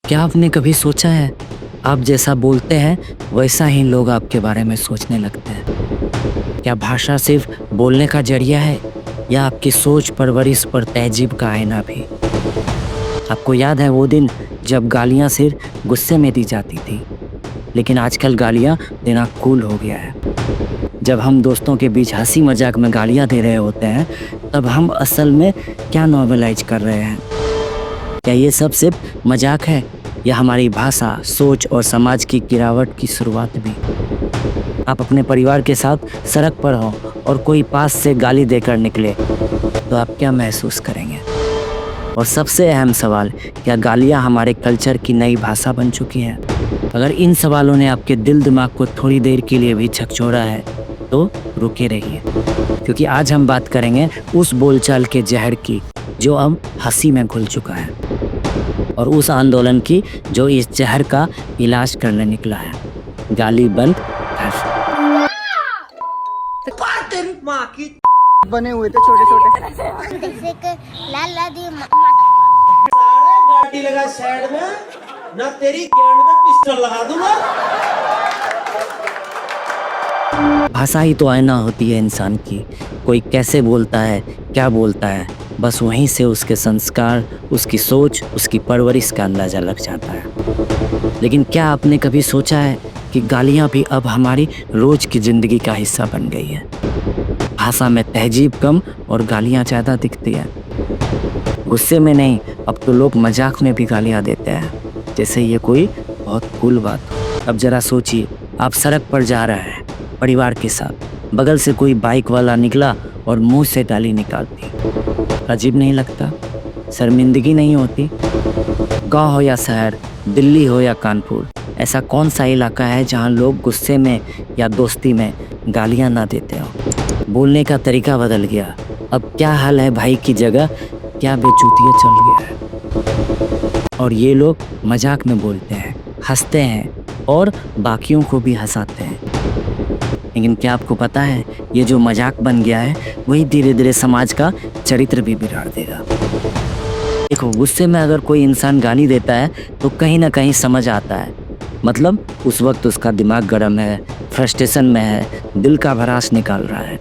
क्या आपने कभी सोचा है, आप जैसा बोलते हैं वैसा ही लोग आपके बारे में सोचने लगते हैं? क्या भाषा सिर्फ बोलने का जरिया है या आपकी सोच परवरिश पर तहजीब का आईना भी? आपको याद है वो दिन जब गालियाँ सिर्फ गुस्से में दी जाती थी, लेकिन आजकल गालियाँ देना कूल हो गया है। जब हम दोस्तों के बीच हंसी मजाक में गालियाँ दे रहे होते हैं, तब हम असल में क्या नॉर्मलाइज कर रहे हैं? क्या ये सब सिर्फ मजाक है या हमारी भाषा, सोच और समाज की गिरावट की शुरुआत भी? आप अपने परिवार के साथ सड़क पर हो और कोई पास से गाली देकर निकले तो आप क्या महसूस करेंगे? और सबसे अहम सवाल, क्या गालियाँ हमारे कल्चर की नई भाषा बन चुकी हैं? अगर इन सवालों ने आपके दिल दिमाग को थोड़ी देर के लिए भी झकझोरा है तो रुके रहिए, क्योंकि आज हम बात करेंगे उस बोलचाल के जहर की जो अब हंसी में घुल चुका है, और उस आंदोलन की जो इस जहर का इलाज करने निकला है। गाली बंद कर। बने हुए थे छोटे छोटे। जैसे कि लाला दी सारे गाड़ी लगा साइड में, ना तेरी गेंद में पिस्टल लगा दूंगा। भाषा ही तो आईना होती है इंसान की। कोई कैसे बोलता है, क्या बोलता है, बस वहीं से उसके संस्कार, उसकी सोच, उसकी परवरिश का अंदाज़ा लग जाता है। लेकिन क्या आपने कभी सोचा है कि गालियाँ भी अब हमारी रोज़ की ज़िंदगी का हिस्सा बन गई है? भाषा में तहजीब कम और गालियाँ ज़्यादा दिखती है। गुस्से में नहीं, अब तो लोग मजाक में भी गालियाँ देते हैं, जैसे ये कोई बहुत कूल बात हो। अब ज़रा सोचिए, आप सड़क पर जा रहे हैं परिवार के साथ, बगल से कोई बाइक वाला निकला और मुंह से गाली निकालती। अजीब नहीं लगता? शर्मिंदगी नहीं होती? गांव हो या शहर, दिल्ली हो या कानपुर, ऐसा कौन सा इलाका है जहां लोग गुस्से में या दोस्ती में गालियां ना देते हो? बोलने का तरीका बदल गया। अब क्या हाल है भाई की जगह क्या बेचूतिया चल गया है। और ये लोग मजाक में बोलते हैं, हंसते हैं और बाकियों को भी हंसाते हैं। लेकिन क्या आपको पता है, ये जो मजाक बन गया है वही धीरे धीरे समाज का चरित्र भी बिगाड़ देगा। देखो, गुस्से में अगर कोई इंसान गाली देता है तो कहीं ना कहीं समझ आता है, मतलब उस वक्त उसका दिमाग गर्म है, फ्रस्ट्रेशन में है, दिल का भड़ास निकाल रहा है।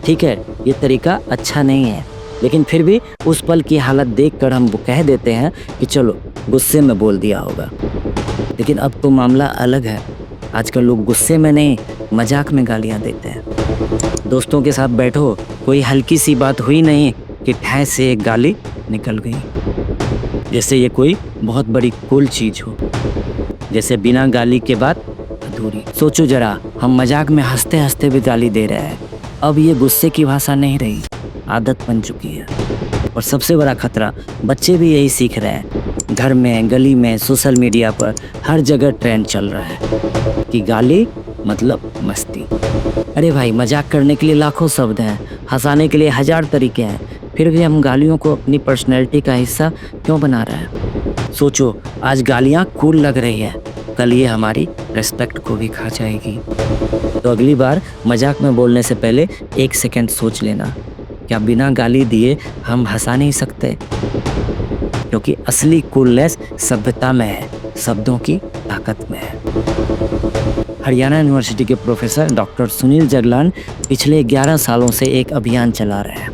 ठीक है, ये तरीका अच्छा नहीं है, लेकिन फिर भी उस पल की हालत देखकर हम वो कह देते हैं कि चलो गुस्से में बोल दिया होगा। लेकिन अब तो मामला अलग है। आजकल लोग गुस्से में नहीं, मजाक में गालियाँ देते हैं। दोस्तों के साथ बैठो, कोई हल्की सी बात हुई नहीं कि ठैस से एक गाली निकल गई, जैसे ये कोई बहुत बड़ी कूल चीज़ हो, जैसे बिना गाली के बात अधूरी। सोचो जरा, हम मजाक में हंसते हंसते भी गाली दे रहे हैं। अब ये गुस्से की भाषा नहीं रही, आदत बन चुकी है। और सबसे बड़ा खतरा, बच्चे भी यही सीख रहे हैं। घर में, गली में, सोशल मीडिया पर हर जगह ट्रेंड चल रहा है कि गाली मतलब मस्ती। अरे भाई, मजाक करने के लिए लाखों शब्द हैं, हंसाने के लिए हजार तरीके हैं, फिर भी हम गालियों को अपनी पर्सनैलिटी का हिस्सा क्यों बना रहे हैं? सोचो, आज गालियाँ कूल लग रही है, कल ये हमारी रेस्पेक्ट को भी खा जाएगी। तो अगली बार मजाक में बोलने से पहले एक सेकंड सोच लेना, क्या बिना गाली दिए हम हंसा नहीं सकते? क्योंकि असली कूलनेस सभ्यता में है, शब्दों की ताकत में है। हरियाणा यूनिवर्सिटी के प्रोफेसर डॉक्टर सुनील जगलान पिछले 11 सालों से एक अभियान चला रहे हैं,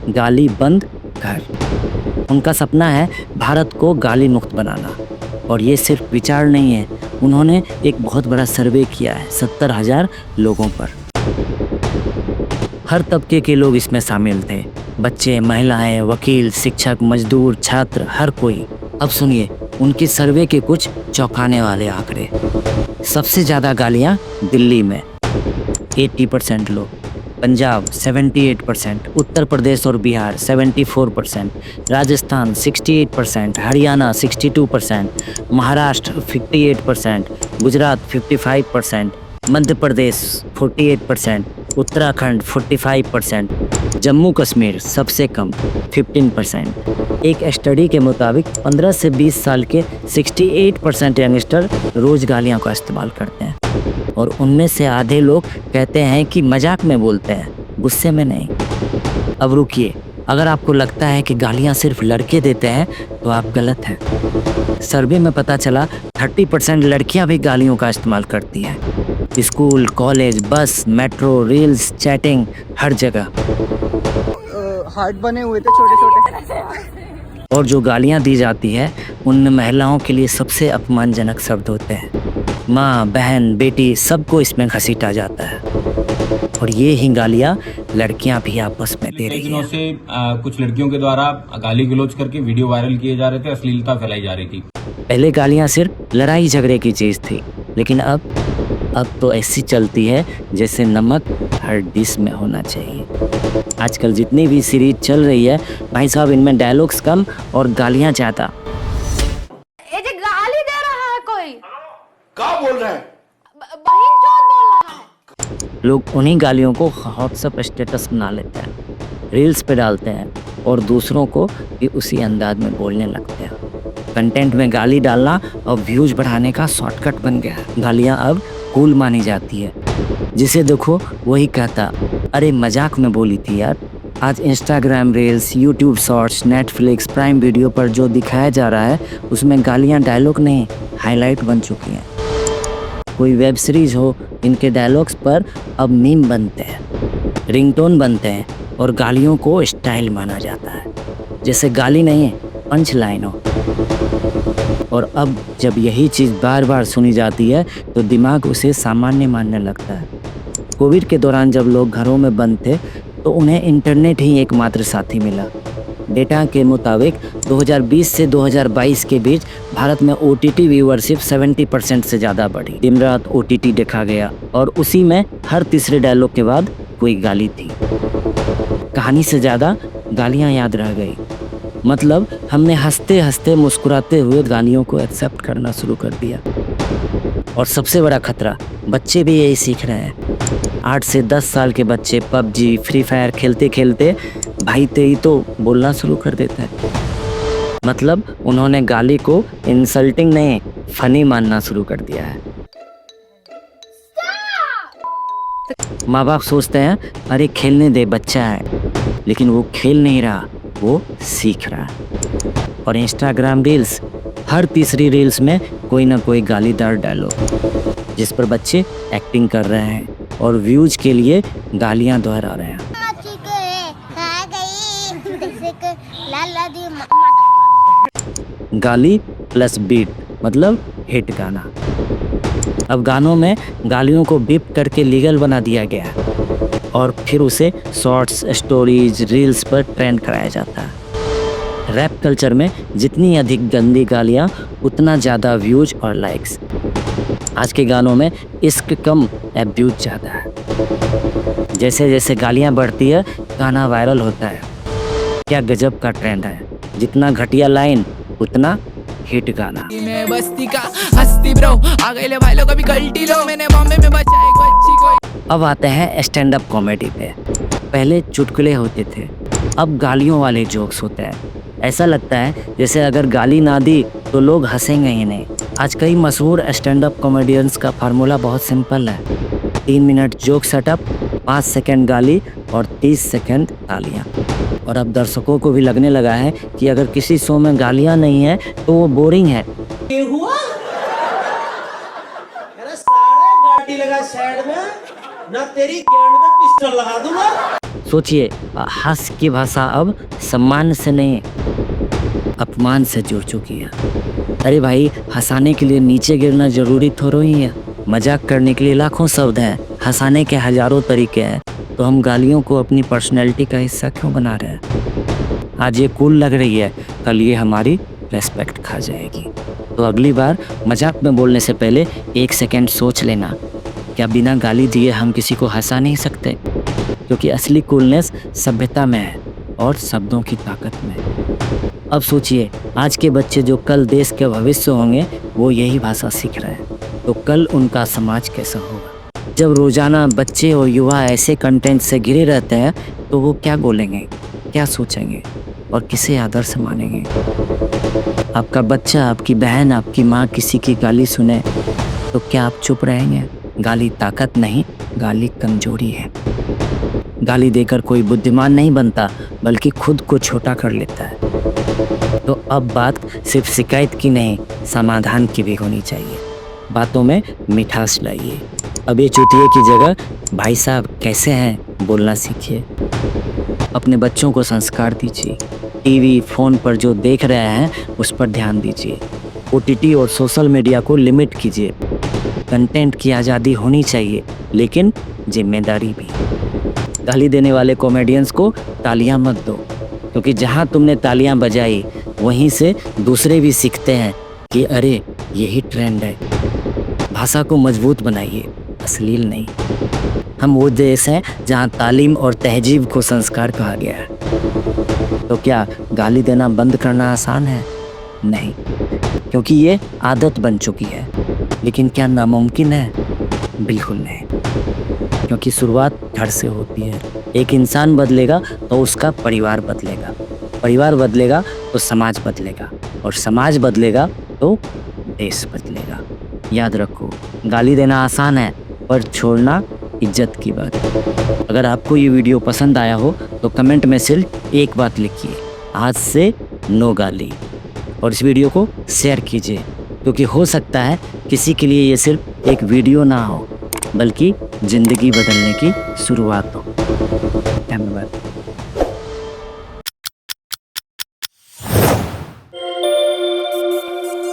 गाली बंद कर। उनका सपना है भारत को गाली मुक्त बनाना। और ये सिर्फ विचार नहीं है, उन्होंने एक बहुत बड़ा सर्वे किया है 70,000 लोगों पर। हर तबके के लोग इसमें शामिल थे, बच्चे, महिलाएं, वकील, शिक्षक, मजदूर, छात्र, हर कोई। अब सुनिए उनके सर्वे के कुछ चौंकाने वाले आंकड़े। सबसे ज़्यादा गालियाँ दिल्ली में 80% लोग, पंजाब 78%, उत्तर प्रदेश और बिहार 74%, राजस्थान 68%, हरियाणा 62%, महाराष्ट्र 58%, गुजरात 55%, मध्य प्रदेश 48%, उत्तराखंड 45%, जम्मू कश्मीर सबसे कम 15%। एक स्टडी के मुताबिक 15 से 20 साल के 68% यंगस्टर रोज़ गालियाँ का इस्तेमाल करते हैं, और उनमें से आधे लोग कहते हैं कि मजाक में बोलते हैं, गुस्से में नहीं। अब रुकिए, अगर आपको लगता है कि गालियाँ सिर्फ लड़के देते हैं तो आप गलत हैं। सर्वे में पता चला 30% लड़कियां भी गालियों का इस्तेमाल करती हैं। स्कूल, कॉलेज, बस, मेट्रो, रील्स, चैटिंग, हर जगह। हार्ट बने हुए थे छोटे छोटे। और जो गालियां दी जाती है उनमें महिलाओं के लिए सबसे अपमानजनक शब्द होते हैं। माँ, बहन, बेटी, सबको इसमें घसीटा जाता है। और ये ही गालियां लड़कियां भी आपस में दे कई रही दिनों हैं। से कुछ लड़कियों के द्वारा गाली गलौज करके वीडियो वायरल किए जा रहे थे, अश्लीलता फैलाई जा रही थी। पहले गालियां सिर्फ लड़ाई झगड़े की चीज थी, लेकिन अब तो ऐसी चलती है जैसे नमक हर डिश में होना चाहिए। आजकल जितनी भी सीरीज चल रही है भाई साहब, इनमें डायलॉग्स कम और गालियां ज्यादा। ये जो गाली दे रहा है कोई, क्या बोल रहा है? बहिन चोद बोल रहा है। लोग उन्हीं गालियों को व्हाट्सएप स्टेटस बना लेते हैं, रील्स पे डालते हैं और दूसरों को भी उसी अंदाज में बोलने लगते हैं। कंटेंट में गाली डालना अब व्यूज बढ़ाने का शॉर्टकट बन गया है। गालियां अब कूल मानी जाती है, जिसे देखो वही कहता अरे मजाक में बोली थी यार। आज Instagram reels, YouTube shorts, Netflix, prime video पर जो दिखाया जा रहा है उसमें गालियां डायलॉग नहीं, हाईलाइट बन चुकी हैं। कोई वेब सीरीज हो, इनके डायलॉग्स पर अब मीम बनते हैं, रिंगटोन बनते हैं और गालियों को स्टाइल माना जाता है, जैसे गाली नहीं पंच लाइन हो। और अब जब यही चीज़ बार बार सुनी जाती है तो दिमाग उसे सामान्य मानने लगता है। कोविड के दौरान जब लोग घरों में बंद थे तो उन्हें इंटरनेट ही एकमात्र साथी मिला। डेटा के मुताबिक 2020 से 2022 के बीच भारत में OTT व्यूअरशिप 70% से ज़्यादा बढ़ी। दिन रात OTT देखा गया और उसी में हर तीसरे डायलॉग के बाद कोई गाली थी। कहानी से ज़्यादा गालियाँ याद रह गई। मतलब हमने हंसते हंसते मुस्कुराते हुए गालियों को एक्सेप्ट करना शुरू कर दिया। और सबसे बड़ा खतरा, बच्चे भी यही सीख रहे हैं। 8 से 10 साल के बच्चे PUBG, फ्री फायर खेलते खेलते भाई तेरी तो बोलना शुरू कर देते हैं। मतलब उन्होंने गाली को इंसल्टिंग नहीं, फनी मानना शुरू कर दिया है। माँ बाप सोचते हैं अरे खेलने दे, बच्चा है, लेकिन वो खेल नहीं रहा, वो सीख रहा है। और इंस्टाग्राम रील्स, हर तीसरी रील्स में कोई ना कोई गालीदार डायलॉग, जिस पर बच्चे एक्टिंग कर रहे हैं और व्यूज के लिए गालियां दोहरा रहे हैं। लाला दी गाली प्लस बीट मतलब हिट गाना। अब गानों में गालियों को बीप करके लीगल बना दिया गया है और फिर उसे शॉर्ट्स, स्टोरीज, रील्स पर ट्रेंड कराया जाता है। रैप कल्चर में जितनी अधिक गंदी गालियाँ उतना ज़्यादा व्यूज और लाइक्स। आज के गानों में इश्क कम, एब्यूज ज़्यादा है। जैसे जैसे गालियाँ बढ़ती है गाना वायरल होता है। क्या गजब का ट्रेंड है, जितना घटिया लाइन उतना हिट गाना। मैं बस्ती का हस्ती ब्रो, आ गए ले भाई लोग अभी गलती लो, मैंने बॉम्बे में बचा एक बच्ची को। अब आते हैं स्टैंड अप कॉमेडी पे। पहले चुटकुले होते थे, अब गालियों वाले जोक्स होते हैं। ऐसा लगता है जैसे अगर गाली ना दी तो लोग हंसेंगे ही नहीं। आज कई मशहूर स्टैंड अप कॉमेडियंस का फार्मूला बहुत सिंपल है। 3 मिनट जोक सेटअप, 5 सेकंड गाली और 30 सेकंड तालियां। और अब दर्शकों को भी लगने लगा है कि अगर किसी शो में गालियां नहीं है तो वो बोरिंग है। ये हुआ? अरे साले गाड़ी लगा साइड में, ना तेरी गेंद में पिस्टल लगा दूंगा। सोचिए, हास्य की भाषा अब सम्मान से नहीं अपमान से जुड़ चुकी है। अरे भाई, हंसाने के लिए नीचे गिरना जरूरी थोड़ा ही है। मजाक करने के लिए लाखों शब्द हैं, हंसाने के हजारों तरीके हैं, तो हम गालियों को अपनी पर्सनैलिटी का हिस्सा क्यों बना रहे हैं? आज ये कूल लग रही है, कल ये हमारी रेस्पेक्ट खा जाएगी। तो अगली बार मजाक में बोलने से पहले 1 सेकंड सोच लेना, क्या बिना गाली दिए हम किसी को हंसा नहीं सकते? क्योंकि असली कूलनेस सभ्यता में है और शब्दों की ताकत में। अब सोचिए, आज के बच्चे जो कल देश के भविष्य होंगे वो यही भाषा सीख रहे हैं, तो कल उनका समाज कैसा होगा? जब रोजाना बच्चे और युवा ऐसे कंटेंट से घिरे रहते हैं तो वो क्या बोलेंगे, क्या सोचेंगे और किसे आदर्श मानेंगे? आपका बच्चा, आपकी बहन, आपकी माँ किसी की गाली सुने तो क्या आप चुप रहेंगे? गाली ताकत नहीं, गाली कमजोरी है। गाली देकर कोई बुद्धिमान नहीं बनता, बल्कि खुद को छोटा कर लेता है। तो अब बात सिर्फ शिकायत की नहीं, समाधान की भी होनी चाहिए। बातों में मिठास लाइए। अब ये चुतिये की जगह भाई साहब कैसे हैं बोलना सीखिए। अपने बच्चों को संस्कार दीजिए। टीवी फ़ोन पर जो देख रहे हैं उस पर ध्यान दीजिए। OTT और सोशल मीडिया को लिमिट कीजिए। कंटेंट की आज़ादी होनी चाहिए, लेकिन जिम्मेदारी भी। गाली देने वाले कॉमेडियंस को तालियां मत दो, क्योंकि जहां तुमने तालियां बजाई वहीं से दूसरे भी सीखते हैं कि अरे यही ट्रेंड है। भाषा को मजबूत बनाइए, अश्लील नहीं। हम वो देश हैं जहां तालीम और तहजीब को संस्कार कहा गया है। तो क्या गाली देना बंद करना आसान है? नहीं, क्योंकि ये आदत बन चुकी है। लेकिन क्या नामुमकिन है? बिल्कुल नहीं, क्योंकि शुरुआत घर से होती है। एक इंसान बदलेगा तो उसका परिवार बदलेगा, परिवार बदलेगा तो समाज बदलेगा, और समाज बदलेगा तो देश बदलेगा। याद रखो, गाली देना आसान है, पर छोड़ना इज्जत की बात है। अगर आपको ये वीडियो पसंद आया हो तो कमेंट में सिर्फ एक बात लिखिए, आज से नो गाली। और इस वीडियो को शेयर कीजिए, क्योंकि हो सकता है किसी के लिए ये सिर्फ एक वीडियो ना हो, बल्कि ज़िंदगी बदलने की शुरुआत हो। धन्यवाद।